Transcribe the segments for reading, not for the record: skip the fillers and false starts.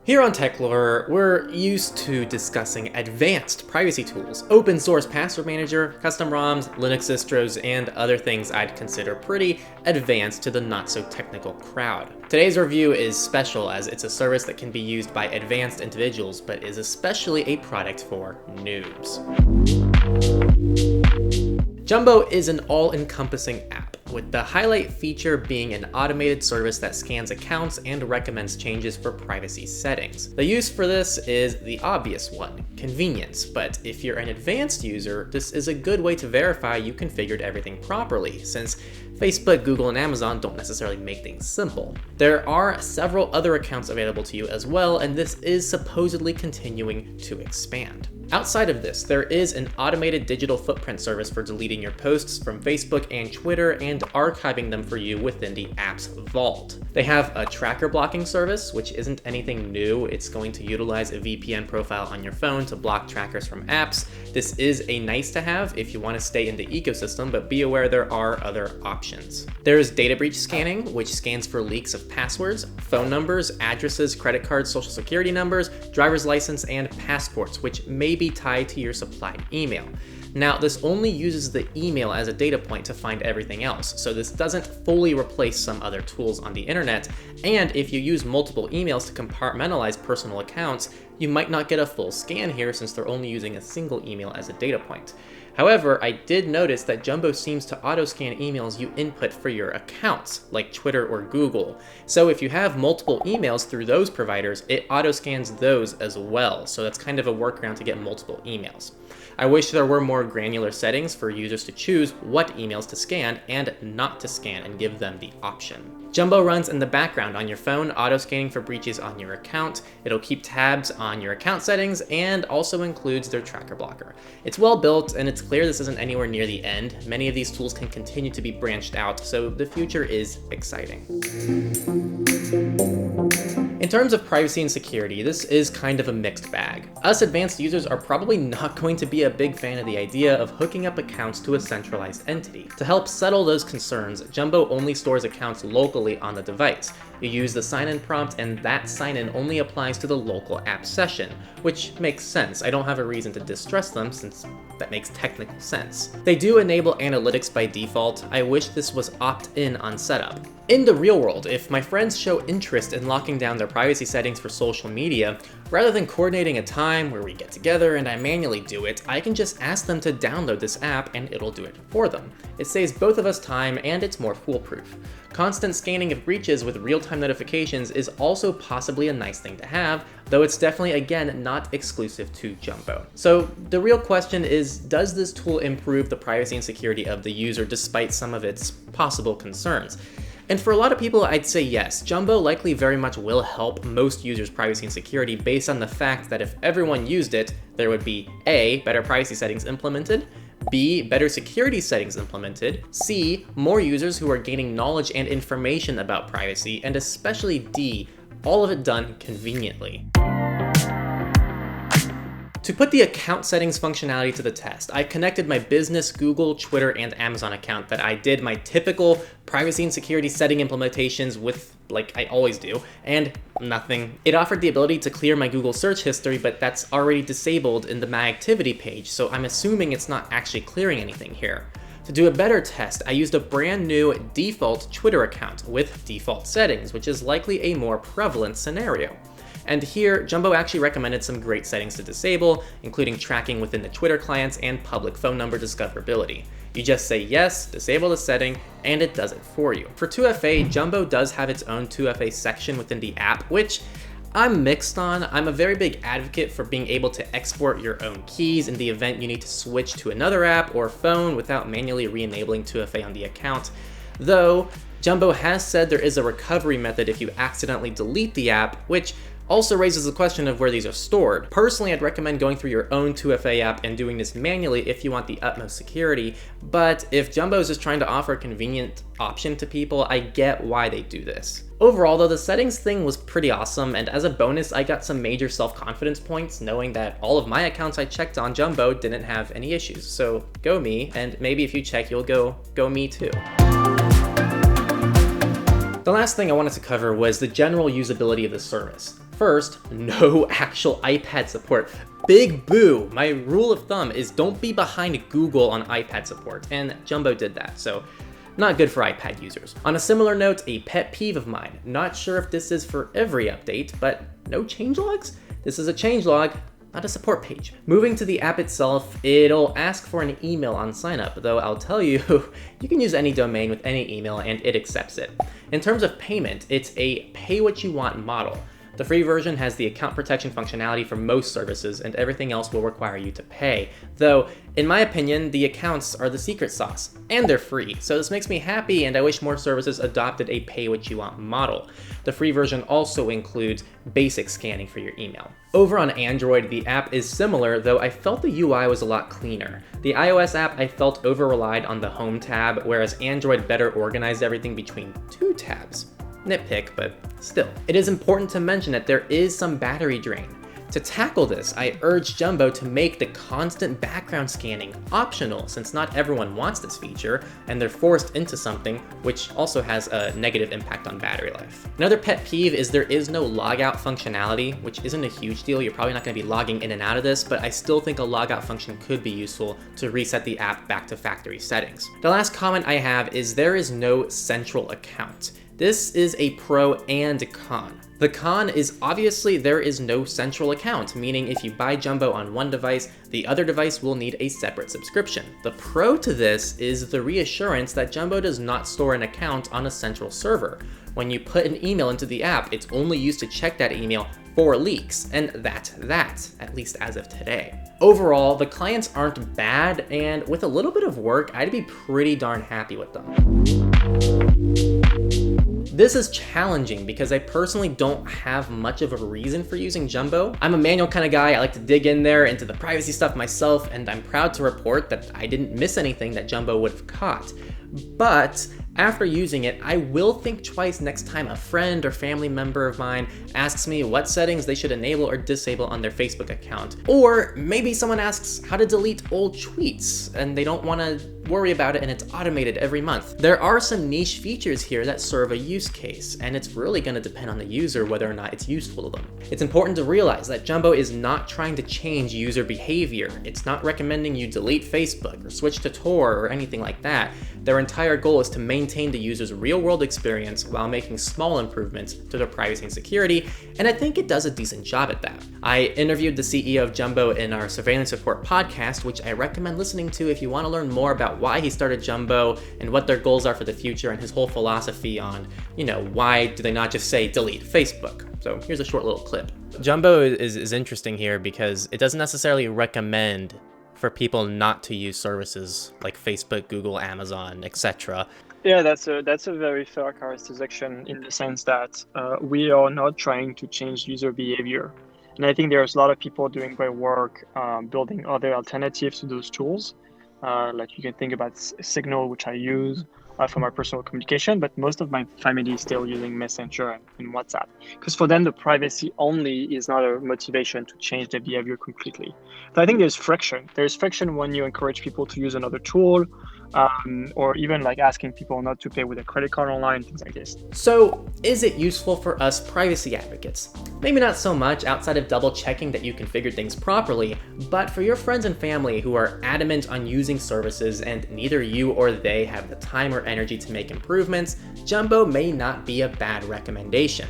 Here on TechLore, we're used to discussing advanced privacy tools, open source password manager, custom ROMs, Linux distros, and other things I'd consider pretty advanced to the not so technical crowd. Today's review is special as it's a service that can be used by advanced individuals, but is especially a product for noobs. Jumbo is an all-encompassing app, with the highlight feature being an automated service that scans accounts and recommends changes for privacy settings. The use for this is the obvious one, convenience, but if you're an advanced user, this is a good way to verify you configured everything properly, since Facebook, Google, and Amazon don't necessarily make things simple. There are several other accounts available to you as well, and this is supposedly continuing to expand. Outside of this, there is an automated digital footprint service for deleting your posts from Facebook and Twitter and archiving them for you within the app's vault. They have a tracker blocking service, which isn't anything new. It's going to utilize a VPN profile on your phone to block trackers from apps. This is a nice to have if you want to stay in the ecosystem, but be aware there are other options. There's data breach scanning, which scans for leaks of passwords, phone numbers, addresses, credit cards, social security numbers, driver's license, and passports, which may be tied to your supplied email. Now, this only uses the email as a data point to find everything else, so this doesn't fully replace some other tools on the internet, and if you use multiple emails to compartmentalize personal accounts, you might not get a full scan here since they're only using a single email as a data point. However, I did notice that Jumbo seems to auto-scan emails you input for your accounts, like Twitter or Google. So if you have multiple emails through those providers, it auto-scans those as well. So that's kind of a workaround to get multiple emails. I wish there were more granular settings for users to choose what emails to scan and not to scan and give them the option. Jumbo runs in the background on your phone, auto-scanning for breaches on your account. It'll keep tabs on your account settings and also includes their tracker blocker. It's well built and it's clear this isn't anywhere near the end. Many of these tools can continue to be branched out, so the future is exciting. In terms of privacy and security, this is kind of a mixed bag. Us advanced users are probably not going to be a big fan of the idea of hooking up accounts to a centralized entity. To help settle those concerns, Jumbo only stores accounts locally on the device. You use the sign-in prompt, and that sign-in only applies to the local app session, which makes sense. I don't have a reason to distrust them since that makes technical sense. They do enable analytics by default. I wish this was opt-in on setup. In the real world, if my friends show interest in locking down their privacy settings for social media, rather than coordinating a time where we get together and I manually do it, I can just ask them to download this app and it'll do it for them. It saves both of us time and it's more foolproof. Constant scanning of breaches with real-time notifications is also possibly a nice thing to have, though it's definitely, again, not exclusive to Jumbo. So the real question is, does this tool improve the privacy and security of the user despite some of its possible concerns? And for a lot of people, I'd say yes. Jumbo likely very much will help most users' privacy and security based on the fact that if everyone used it, there would be A, better privacy settings implemented, B, better security settings implemented, C, more users who are gaining knowledge and information about privacy, and especially D, all of it done conveniently. To put the account settings functionality to the test, I connected my business Google, Twitter, and Amazon account that I did my typical privacy and security setting implementations with, like I always do, and nothing. It offered the ability to clear my Google search history, but that's already disabled in the My Activity page, so I'm assuming it's not actually clearing anything here. To do a better test, I used a brand new default Twitter account with default settings, which is likely a more prevalent scenario. And here, Jumbo actually recommended some great settings to disable, including tracking within the Twitter clients and public phone number discoverability. You just say yes, disable the setting, and it does it for you. For 2FA, Jumbo does have its own 2FA section within the app, which I'm mixed on. I'm a very big advocate for being able to export your own keys in the event you need to switch to another app or phone without manually re-enabling 2FA on the account. Though, Jumbo has said there is a recovery method if you accidentally delete the app, which also raises the question of where these are stored. Personally, I'd recommend going through your own 2FA app and doing this manually if you want the utmost security, but if Jumbo is just trying to offer a convenient option to people, I get why they do this. Overall though, the settings thing was pretty awesome, and as a bonus, I got some major self-confidence points knowing that all of my accounts I checked on Jumbo didn't have any issues. So go me, and maybe if you check, you'll go me too. The last thing I wanted to cover was the general usability of the service. First, no actual iPad support. Big boo! My rule of thumb is don't be behind Google on iPad support, and Jumbo did that, so not good for iPad users. On a similar note, a pet peeve of mine. Not sure if this is for every update, but no changelogs? This is a changelog, not a support page. Moving to the app itself, it'll ask for an email on signup, though I'll tell you, you can use any domain with any email and it accepts it. In terms of payment, it's a pay what you want model. The free version has the account protection functionality for most services, and everything else will require you to pay. Though, in my opinion, the accounts are the secret sauce, and they're free, so this makes me happy, and I wish more services adopted a pay-what-you-want model. The free version also includes basic scanning for your email. Over on Android, the app is similar, though I felt the UI was a lot cleaner. The iOS app I felt over-relied on the Home tab, whereas Android better organized everything between two tabs. Nitpick, but still. It is important to mention that there is some battery drain. To tackle this, I urge Jumbo to make the constant background scanning optional, since not everyone wants this feature, and they're forced into something, which also has a negative impact on battery life. Another pet peeve is there is no logout functionality, which isn't a huge deal. You're probably not going to be logging in and out of this, but I still think a logout function could be useful to reset the app back to factory settings. The last comment I have is there is no central account. This is a pro and con. The con is obviously there is no central account, meaning if you buy Jumbo on one device, the other device will need a separate subscription. The pro to this is the reassurance that Jumbo does not store an account on a central server. When you put an email into the app, it's only used to check that email for leaks, and that's that, at least as of today. Overall, the clients aren't bad, and with a little bit of work, I'd be pretty darn happy with them. This is challenging because I personally don't have much of a reason for using Jumbo. I'm a manual kind of guy. I like to dig in there into the privacy stuff myself, and I'm proud to report that I didn't miss anything that Jumbo would have caught. But after using it, I will think twice next time a friend or family member of mine asks me what settings they should enable or disable on their Facebook account. Or maybe someone asks how to delete old tweets and they don't want to worry about it and it's automated every month. There are some niche features here that serve a use case, and it's really going to depend on the user whether or not it's useful to them. It's important to realize that Jumbo is not trying to change user behavior. It's not recommending you delete Facebook or switch to Tor or anything like that. Their entire goal is to maintain the user's real-world experience while making small improvements to their privacy and security, and I think it does a decent job at that. I interviewed the CEO of Jumbo in our Surveillance Report podcast, which I recommend listening to if you want to learn more about why he started Jumbo and what their goals are for the future and his whole philosophy on, why do they not just say delete Facebook? So here's a short little clip. Jumbo is interesting here because it doesn't necessarily recommend for people not to use services like Facebook, Google, Amazon, etc. Yeah, that's a very fair characterization in the sense that we are not trying to change user behavior. And I think there's a lot of people doing great work building other alternatives to those tools. Like you can think about Signal, which I use for my personal communication, but most of my family is still using Messenger and WhatsApp. Because for them, the privacy only is not a motivation to change their behavior completely. So I think there's friction. There's friction when you encourage people to use another tool, or even like asking people not to pay with a credit card online, things like this. So is it useful for us privacy advocates? Maybe not so much outside of double checking that you configured things properly, but for your friends and family who are adamant on using services and neither you or they have the time or energy to make improvements, Jumbo may not be a bad recommendation.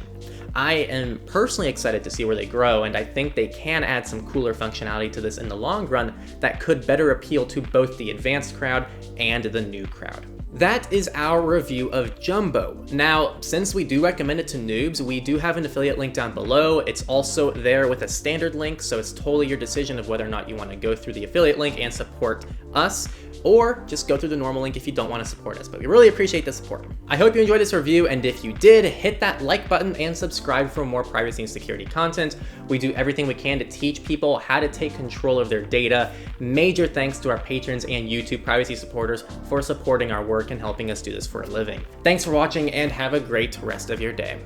I am personally excited to see where they grow, and I think they can add some cooler functionality to this in the long run that could better appeal to both the advanced crowd and the new crowd. That is our review of Jumbo. Now, since we do recommend it to noobs, we do have an affiliate link down below. It's also there with a standard link, so it's totally your decision of whether or not you want to go through the affiliate link and support us, or just go through the normal link if you don't want to support us, but we really appreciate the support. I hope you enjoyed this review, and if you did, hit that like button and subscribe for more privacy and security content. We do everything we can to teach people how to take control of their data. Major thanks to our patrons and YouTube privacy supporters for supporting our work and helping us do this for a living. Thanks for watching, and have a great rest of your day.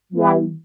Wow.